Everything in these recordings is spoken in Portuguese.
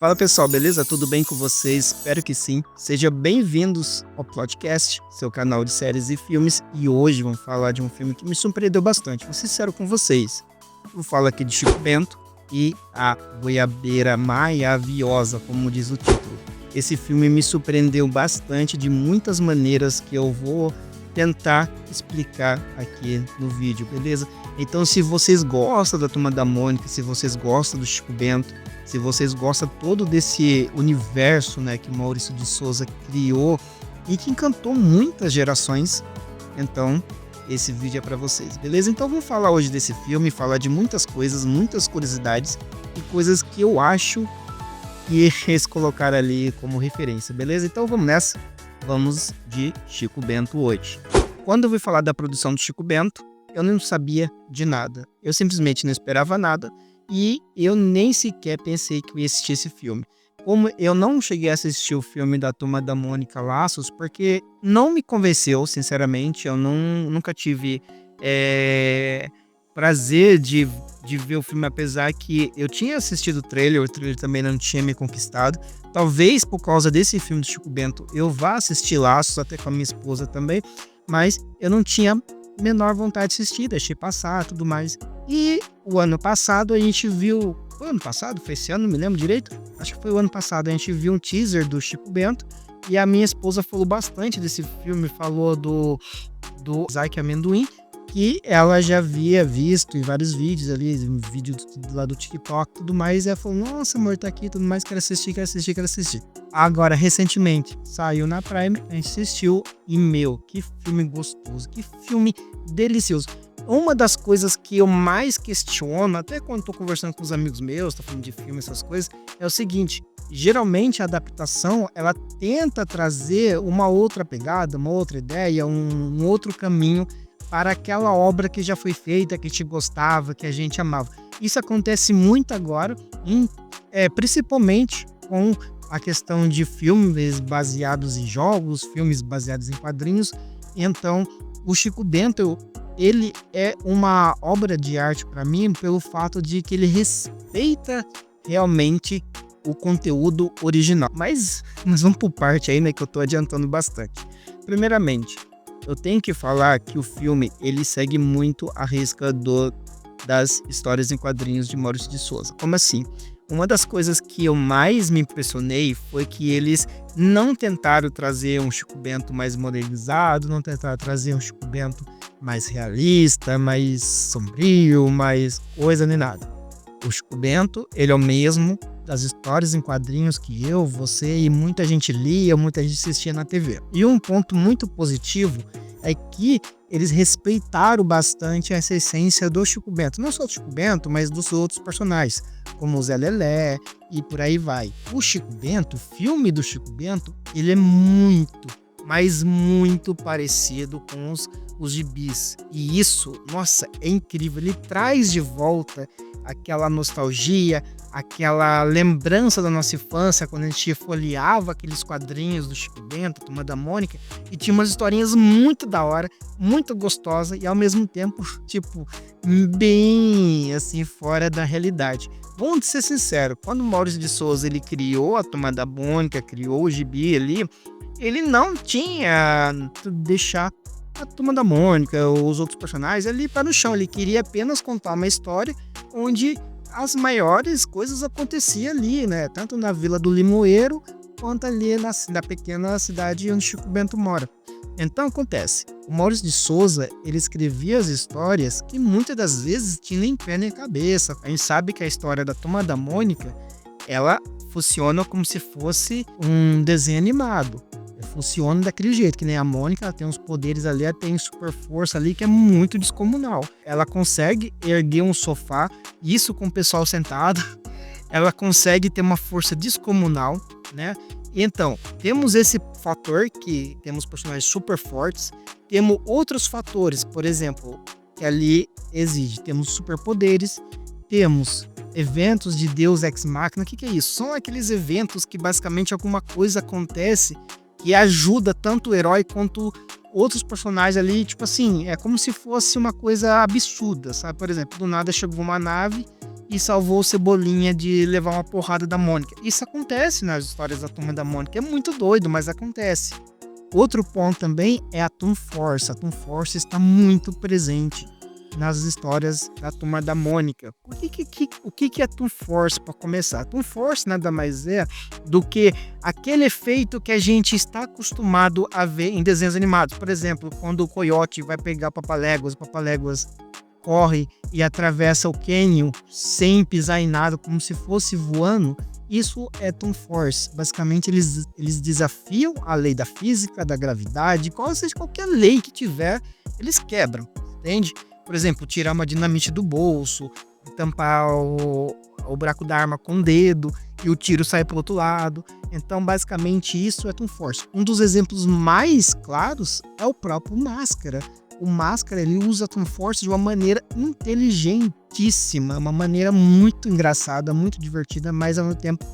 Fala pessoal, beleza? Tudo bem com vocês? Espero que sim. Sejam bem-vindos ao Plotcast, seu canal de séries e filmes. E hoje vamos falar de um filme que me surpreendeu bastante. Vou ser sincero com vocês. Eu falo aqui de Chico Bento e a Goiabeira Maiaviosa, como diz o título. Esse filme me surpreendeu bastante de muitas maneiras que eu vou tentar explicar aqui no vídeo, beleza? Então, se vocês gostam da Turma da Mônica, se vocês gostam do Chico Bento, se vocês gostam todo desse universo, né, que o Maurício de Souza criou e que encantou muitas gerações, então esse vídeo é para vocês, beleza? Então vamos falar hoje desse filme, falar de muitas coisas, muitas curiosidades e coisas que eu acho que eles colocaram ali como referência, beleza? Então vamos nessa, vamos de Chico Bento hoje. Quando eu fui falar da produção do Chico Bento, eu não sabia de nada, eu simplesmente não esperava nada. E eu nem sequer pensei que eu ia assistir esse filme. Como eu não cheguei a assistir o filme da Turma da Mônica Laços, porque não me convenceu, sinceramente. Eu nunca tive prazer de ver o filme, apesar que eu tinha assistido o trailer também não tinha me conquistado. Talvez por causa desse filme do Chico Bento eu vá assistir Laços, até com a minha esposa também, mas eu não tinha menor vontade de assistir, deixei passar, tudo mais. E o ano passado a gente viu, foi ano passado? Foi esse ano? Não me lembro direito. Acho que foi o ano passado, a gente viu um teaser do Chico Bento e a minha esposa falou bastante desse filme, falou do Isaac Amendoim, que ela já havia visto em vários vídeos ali, vídeo lá do TikTok e tudo mais, e ela falou, nossa amor, tá aqui, tudo mais, quero assistir. Agora, recentemente, saiu na Prime, a gente assistiu e, meu, que filme gostoso, que filme delicioso. Uma das coisas que eu mais questiono, até quando tô conversando com os amigos meus, tô falando de filme, essas coisas, é o seguinte, geralmente a adaptação, ela tenta trazer uma outra pegada, uma outra ideia, um outro caminho para aquela obra que já foi feita, que te gostava, que a gente amava. Isso acontece muito agora, principalmente com a questão de filmes baseados em jogos, filmes baseados em quadrinhos. Então, o Chico Bento, ele é uma obra de arte para mim pelo fato de que ele respeita realmente o conteúdo original. Mas vamos por parte aí, né, que eu tô adiantando bastante. Primeiramente, eu tenho que falar que o filme, ele segue muito a risca das histórias em quadrinhos de Maurício de Souza. Como assim? Uma das coisas que eu mais me impressionei foi que eles não tentaram trazer um Chico Bento mais modernizado, não tentaram trazer um Chico Bento mais realista, mais sombrio, mais coisa nem nada. O Chico Bento, ele é o mesmo das histórias em quadrinhos que eu, você e muita gente lia, muita gente assistia na TV. E um ponto muito positivo é que eles respeitaram bastante essa essência do Chico Bento. Não só do Chico Bento, mas dos outros personagens, como o Zé Lelé e por aí vai. O Chico Bento, o filme do Chico Bento, ele é muito, mas muito parecido com os gibis. E isso, nossa, é incrível. Ele traz de volta aquela nostalgia, aquela lembrança da nossa infância, quando a gente folheava aqueles quadrinhos do Chico Bento, Turma da Mônica, e tinha umas historinhas muito da hora, muito gostosa e ao mesmo tempo, tipo, bem assim, fora da realidade. Vamos ser sinceros, quando o Maurício de Souza ele criou a Turma da Mônica, criou o gibi ali, ele não tinha deixar a Turma da Mônica, os outros personagens ali para no chão. Ele queria apenas contar uma história onde as maiores coisas aconteciam ali, né? Tanto na Vila do Limoeiro, quanto ali na pequena cidade onde Chico Bento mora. Então acontece, o Maurício de Souza, ele escrevia as histórias que muitas das vezes tinham nem pé nem cabeça. A gente sabe que a história da Turma da Mônica, ela funciona como se fosse um desenho animado. Funciona daquele jeito, que nem a Mônica, ela tem uns poderes ali, ela tem super força ali que é muito descomunal. Ela consegue erguer um sofá, isso com o pessoal sentado, ela consegue ter uma força descomunal, né? Então, temos esse fator que temos personagens super fortes, temos outros fatores, por exemplo, que ali exige, temos superpoderes, temos eventos de Deus Ex Machina. O que é isso? São aqueles eventos que basicamente alguma coisa acontece que ajuda tanto o herói quanto outros personagens ali, tipo assim, é como se fosse uma coisa absurda, sabe? Por exemplo, do nada chegou uma nave e salvou o Cebolinha de levar uma porrada da Mônica. Isso acontece nas histórias da Turma da Mônica. É muito doido, mas acontece. Outro ponto também é a Toon Force. A Toon Force está muito presente nas histórias da Turma da Mônica. O que é a Toon Force, para começar? A Toon Force nada mais é do que aquele efeito que a gente está acostumado a ver em desenhos animados. Por exemplo, quando o Coyote vai pegar o Papaléguas corre e atravessa o cânion sem pisar em nada, como se fosse voando. Isso é Toon Force. Basicamente, eles desafiam a lei da física, da gravidade, qualquer lei que tiver, eles quebram, entende? Por exemplo, tirar uma dinamite do bolso, tampar o buraco da arma com o dedo e o tiro sai para o outro lado. Então, basicamente, isso é Toon Force. Um dos exemplos mais claros é o próprio Máscara. O Máscara, ele usa a Toon Force de uma maneira inteligentíssima, uma maneira muito engraçada, muito divertida, mas ao mesmo tempo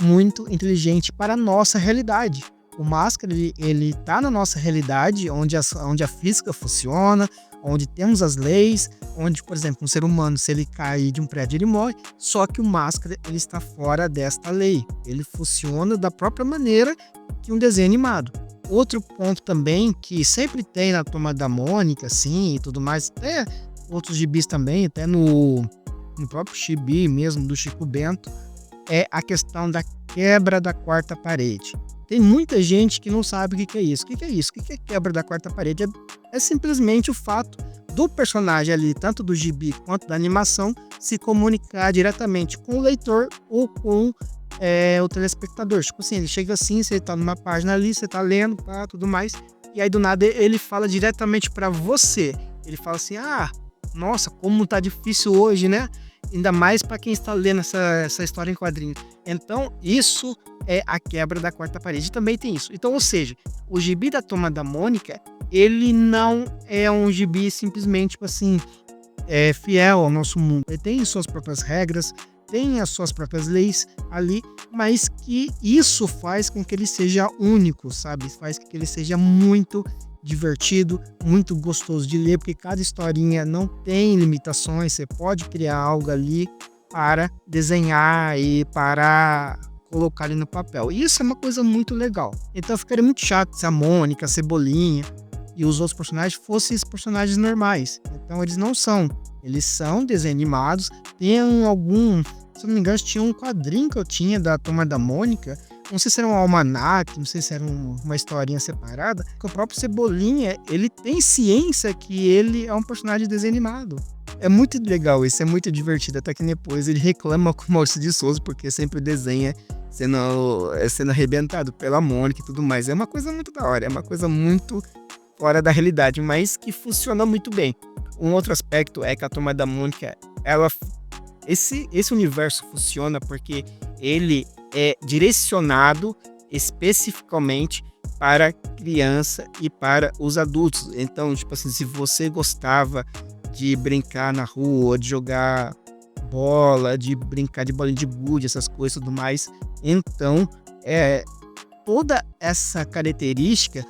muito inteligente para a nossa realidade. O Máscara, ele tá na nossa realidade, onde a física funciona, onde temos as leis, onde, por exemplo, um ser humano, se ele cair de um prédio, ele morre, só que o Máscara, ele está fora desta lei. Ele funciona da própria maneira que um desenho animado. Outro ponto também, que sempre tem na Turma da Mônica, assim, e tudo mais, até outros gibis também, até no próprio gibi mesmo, do Chico Bento, é a questão da quebra da quarta parede. Tem muita gente que não sabe o que é isso. O que é isso? O que é quebra da quarta parede? É simplesmente o fato do personagem ali, tanto do gibi quanto da animação, se comunicar diretamente com o leitor ou com o telespectador. Tipo assim, ele chega assim, você tá numa página ali, você tá lendo, tudo mais, e aí do nada ele fala diretamente para você. Ele fala assim, nossa, como tá difícil hoje, né? Ainda mais para quem está lendo essa história em quadrinhos. Então, isso é a quebra da quarta parede. Também tem isso. Então, ou seja, o gibi da Turma da Mônica, ele não é um gibi simplesmente, tipo assim, fiel ao nosso mundo. Ele tem suas próprias regras, tem as suas próprias leis ali, mas que isso faz com que ele seja único, sabe? Faz com que ele seja muito divertido, muito gostoso de ler, porque cada historinha não tem limitações, você pode criar algo ali para desenhar e para colocar ali no papel. E isso é uma coisa muito legal. Então ficaria muito chato se a Mônica, a Cebolinha e os outros personagens fossem esses personagens normais. Então eles não são. Eles são desenhos animados. Tem algum, se não me engano, tinha um quadrinho que eu tinha da Turma da Mônica. Não sei se era um almanaque, não sei se era uma historinha separada. Que o próprio Cebolinha, ele tem ciência que ele é um personagem de desenho animado. É muito legal isso, é muito divertido. Até que depois ele reclama com o Maurício de Souza, porque sempre desenha sendo arrebentado pela Mônica e tudo mais. É uma coisa muito da hora, é uma coisa muito fora da realidade, mas que funciona muito bem. Um outro aspecto é que a Turma da Mônica, esse universo funciona porque ele é direcionado especificamente para criança e para os adultos. Então, tipo assim, se você gostava de brincar na rua, de jogar bola, de brincar de bolinha de gude, essas coisas e tudo mais, então toda essa característica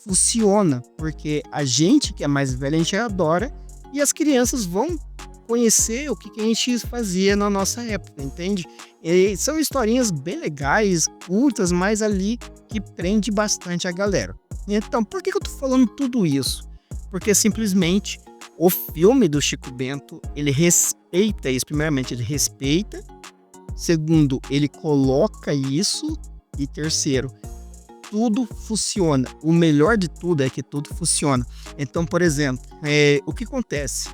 funciona, porque a gente que é mais velha, a gente adora, e as crianças vão conhecer o que a gente fazia na nossa época, entende? E são historinhas bem legais, curtas, mas ali que prende bastante a galera. Então, por que eu tô falando tudo isso? Porque simplesmente o filme do Chico Bento, ele respeita isso. Primeiramente, ele respeita. Segundo, ele coloca isso. E terceiro, tudo funciona. O melhor de tudo é que tudo funciona. Então, por exemplo, o que acontece?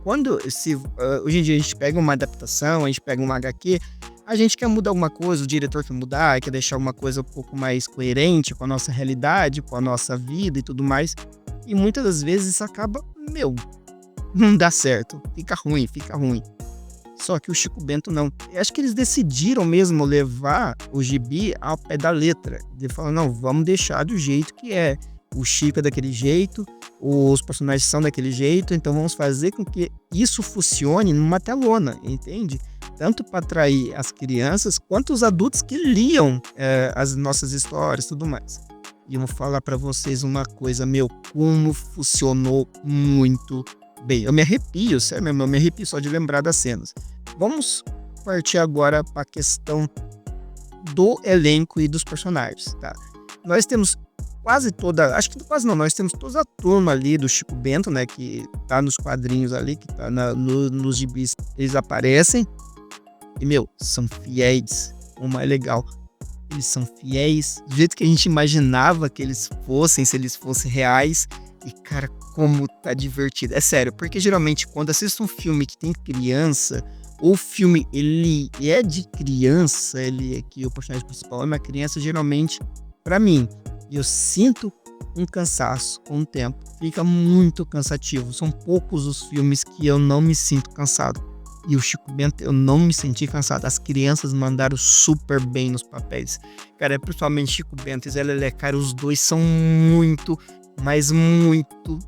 Hoje em dia a gente pega uma adaptação, a gente pega uma HQ, a gente quer mudar alguma coisa, o diretor quer mudar, quer deixar uma coisa um pouco mais coerente com a nossa realidade, com a nossa vida e tudo mais. E muitas das vezes isso acaba, não dá certo, fica ruim. Só que o Chico Bento não. Eu acho que eles decidiram mesmo levar o gibi ao pé da letra. Ele falou, não, vamos deixar do jeito que é. O Chico é daquele jeito, os personagens são daquele jeito, então vamos fazer com que isso funcione numa telona, entende? Tanto para atrair as crianças, quanto os adultos que liam as nossas histórias e tudo mais. E eu vou falar para vocês uma coisa, como funcionou muito bem. Eu me arrepio, sério mesmo, eu me arrepio só de lembrar das cenas. Vamos partir agora para a questão do elenco e dos personagens, tá? Nós temos quase toda, acho que quase não, nós temos toda a turma ali do Chico Bento, né, que tá nos quadrinhos ali, que tá nos gibis, eles aparecem, e, meu, são fiéis, o mais legal, eles são fiéis, do jeito que a gente imaginava que eles fossem, se eles fossem reais, e, cara, como tá divertido, é sério, porque geralmente quando assisto um filme que tem criança, ou o filme, ele é de criança, ele é que o personagem principal é uma criança, geralmente, pra mim, eu sinto um cansaço com o tempo. Fica muito cansativo. São poucos os filmes que eu não me sinto cansado. E o Chico Bento, eu não me senti cansado. As crianças mandaram super bem nos papéis. Cara, principalmente Chico Bento e Zé Lelé, cara, os dois são muito, mas muito...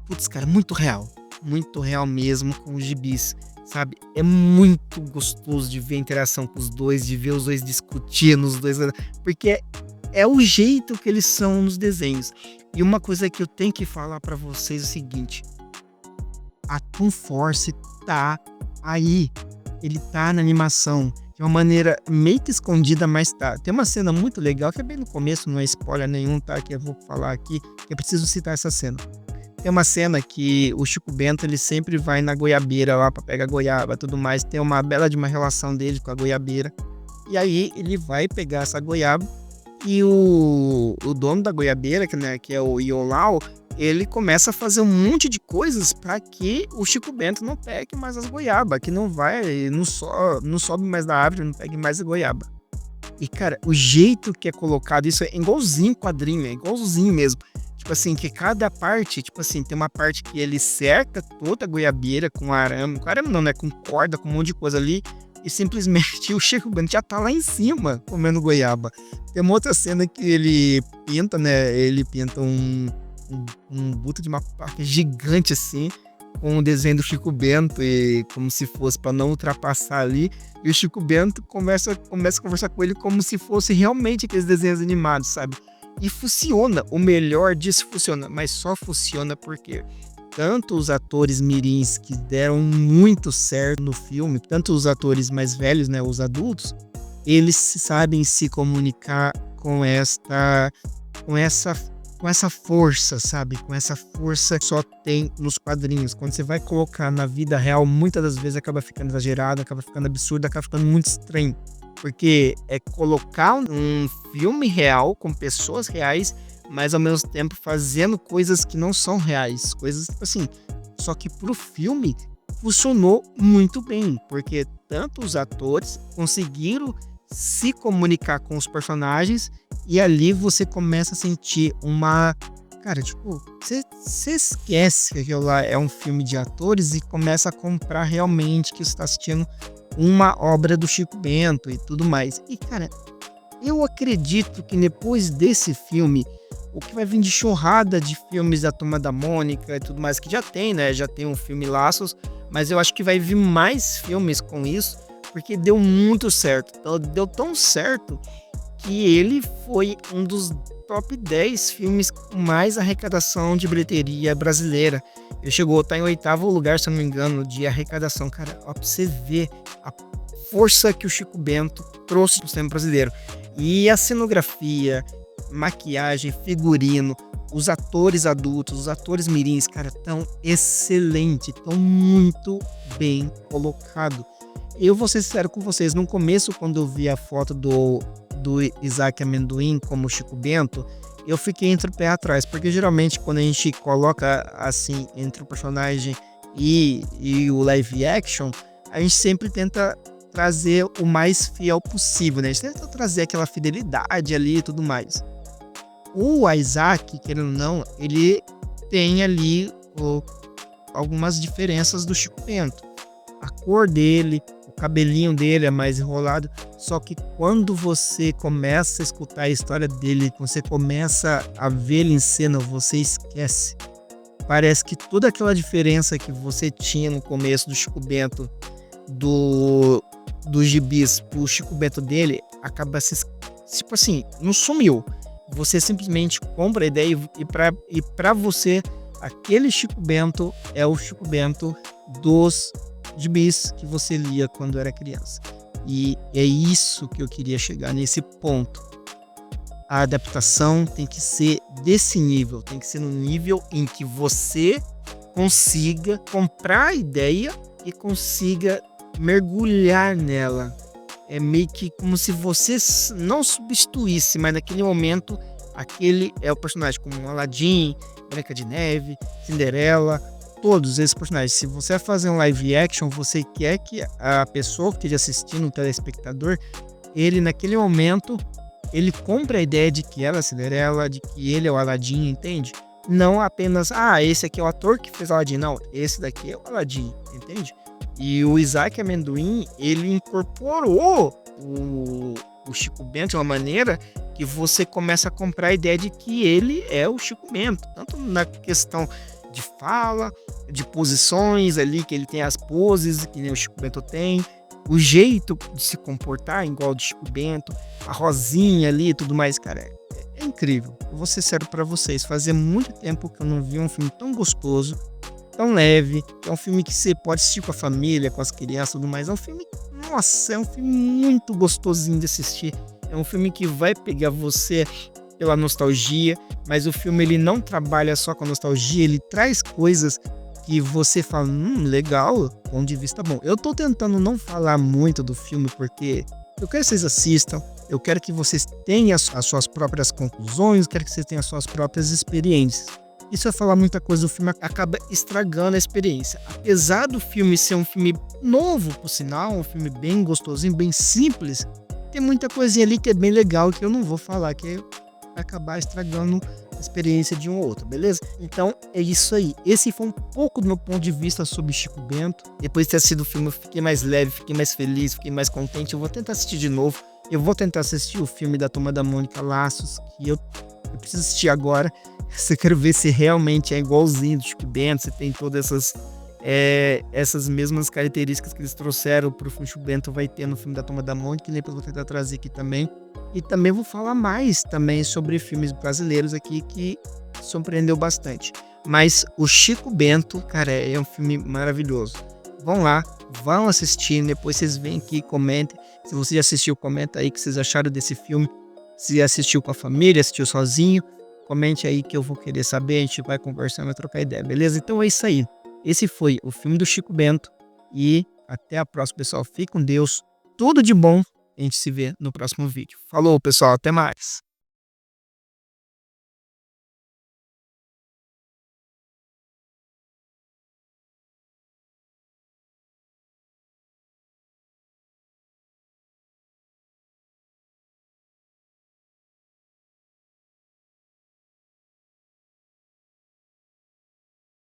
Putz, cara, muito real. Muito real mesmo com os gibis, sabe? É muito gostoso de ver a interação com os dois, de ver os dois discutindo, os dois... Porque é o jeito que eles são nos desenhos. E uma coisa que eu tenho que falar pra vocês é o seguinte: a Toon Force tá aí. Ele tá na animação de uma maneira meio que escondida, mas tá. Tem uma cena muito legal, que é bem no começo, não é spoiler nenhum, tá? Que eu vou falar aqui, que eu preciso citar essa cena. Tem uma cena que o Chico Bento, ele sempre vai na goiabeira lá pra pegar goiaba e tudo mais. Tem uma bela de uma relação dele com a goiabeira. E aí ele vai pegar essa goiaba e o dono da goiabeira, que é o Iolau, ele começa a fazer um monte de coisas para que o Chico Bento não pegue mais as goiabas, que não sobe mais da árvore, não pegue mais a goiaba. E, cara, o jeito que é colocado, isso é igualzinho quadrinho, é igualzinho mesmo. Tipo assim, que cada parte, tipo assim, tem uma parte que ele cerca toda a goiabeira com arame não, né, com corda, com um monte de coisa ali, e simplesmente o Chico Bento já tá lá em cima comendo goiaba. Tem uma outra cena que ele pinta, né? Ele pinta um buto de uma placa gigante assim, com o desenho do Chico Bento, e como se fosse para não ultrapassar ali. E o Chico Bento começa a conversar com ele como se fosse realmente aqueles desenhos animados, sabe? E funciona. O melhor disso funciona, mas só funciona porque tanto os atores mirins que deram muito certo no filme, tanto os atores mais velhos, né, os adultos, eles sabem se comunicar com essa força, sabe? Com essa força que só tem nos quadrinhos. Quando você vai colocar na vida real, muitas das vezes acaba ficando exagerado, acaba ficando absurdo, acaba ficando muito estranho. Porque é colocar um filme real com pessoas reais, mas ao mesmo tempo fazendo coisas que não são reais, coisas assim. Só que pro filme funcionou muito bem, porque tanto os atores conseguiram se comunicar com os personagens, e ali você começa a sentir uma... Cara, tipo, você esquece que aquilo lá é um filme de atores e começa a comprar realmente que você está assistindo uma obra do Chico Bento e tudo mais. E, cara, eu acredito que depois desse filme, o que vai vir de chorrada de filmes da Turma da Mônica e tudo mais, que já tem, né? Já tem um filme Laços, mas eu acho que vai vir mais filmes com isso, porque deu muito certo. Deu tão certo que ele foi um dos top 10 filmes com mais arrecadação de bilheteria brasileira. Ele chegou a estar em 8º lugar, se eu não me engano, de arrecadação. Cara, ó, pra você ver a força que o Chico Bento trouxe pro cinema brasileiro. E a cenografia, maquiagem, figurino, os atores adultos, os atores mirins, cara, tão excelente, tão muito bem colocado. Eu vou ser sincero com vocês, no começo, quando eu vi a foto do Isaac Amendoim como Chico Bento, eu fiquei entre o pé atrás, porque geralmente quando a gente coloca assim entre o personagem e o live action, a gente sempre tenta trazer o mais fiel possível, né? A gente tenta trazer aquela fidelidade ali e tudo mais. O Isaac, querendo ou não, ele tem ali algumas diferenças do Chico Bento. A cor dele, o cabelinho dele é mais enrolado, só que quando você começa a escutar a história dele, você começa a ver ele em cena, você esquece. Parece que toda aquela diferença que você tinha no começo do Chico Bento, do gibis pro Chico Bento dele, acaba tipo assim, não sumiu. Você simplesmente compra a ideia e pra você aquele Chico Bento é o Chico Bento dos gibis que você lia quando era criança. E é isso que eu queria chegar, nesse ponto. A adaptação tem que ser desse nível, tem que ser no nível em que você consiga comprar a ideia e consiga mergulhar nela. É meio que como se você não substituísse, mas naquele momento aquele é o personagem, como Aladdin, Branca de Neve, Cinderela, todos esses personagens. Se você vai fazer um live action, você quer que a pessoa que esteja assistindo, o telespectador, ele naquele momento, ele compra a ideia de que ela é a Cinderela, de que ele é o Aladdin, entende? Não apenas, esse aqui é o ator que fez Aladdin, não, esse daqui é o Aladdin, entende? E o Isaac Amendoim, ele incorporou o Chico Bento de uma maneira que você começa a comprar a ideia de que ele é o Chico Bento, tanto na questão de fala, de posições ali, que ele tem as poses que nem o Chico Bento tem, o jeito de se comportar igual o de Chico Bento, a Rosinha ali e tudo mais, cara, é incrível. Eu vou ser sério pra vocês, fazia muito tempo que eu não vi um filme tão gostoso, tão leve, é um filme que você pode assistir com a família, com as crianças e tudo mais. É um filme, nossa, é um filme muito gostosinho de assistir. É um filme que vai pegar você pela nostalgia, mas o filme ele não trabalha só com a nostalgia, ele traz coisas que você fala, legal, ponto de vista bom. Eu tô tentando não falar muito do filme porque eu quero que vocês assistam, eu quero que vocês tenham as suas próprias conclusões, eu quero que vocês tenham as suas próprias experiências. E se eu falar muita coisa, o filme acaba estragando a experiência. Apesar do filme ser um filme novo, por sinal, um filme bem gostosinho, bem simples, tem muita coisinha ali que é bem legal que eu não vou falar, que vai acabar estragando a experiência de um ou outro, beleza? Então é isso aí. Esse foi um pouco do meu ponto de vista sobre Chico Bento. Depois de ter assistido o filme, eu fiquei mais leve, fiquei mais feliz, fiquei mais contente. Eu vou tentar assistir de novo. Eu vou tentar assistir o filme da Turma da Mônica Laços, que eu preciso assistir agora. Eu quero ver se realmente é igualzinho do Chico Bento, se tem todas essas mesmas características que eles trouxeram para o filme Chico Bento, vai ter no filme da Turma da Mônica, e depois vou tentar trazer aqui também. E também vou falar mais também sobre filmes brasileiros aqui que surpreendeu bastante. Mas o Chico Bento, cara, é um filme maravilhoso. Vão lá, vão assistir, depois vocês vêm aqui e comentem. Se você já assistiu, comenta aí o que vocês acharam desse filme. Se assistiu com a família, assistiu sozinho, comente aí que eu vou querer saber, a gente vai conversar, vai trocar ideia, beleza? Então é isso aí. Esse foi o filme do Chico Bento e até a próxima, pessoal. Fique com Deus, tudo de bom. A gente se vê no próximo vídeo. Falou, pessoal, até mais.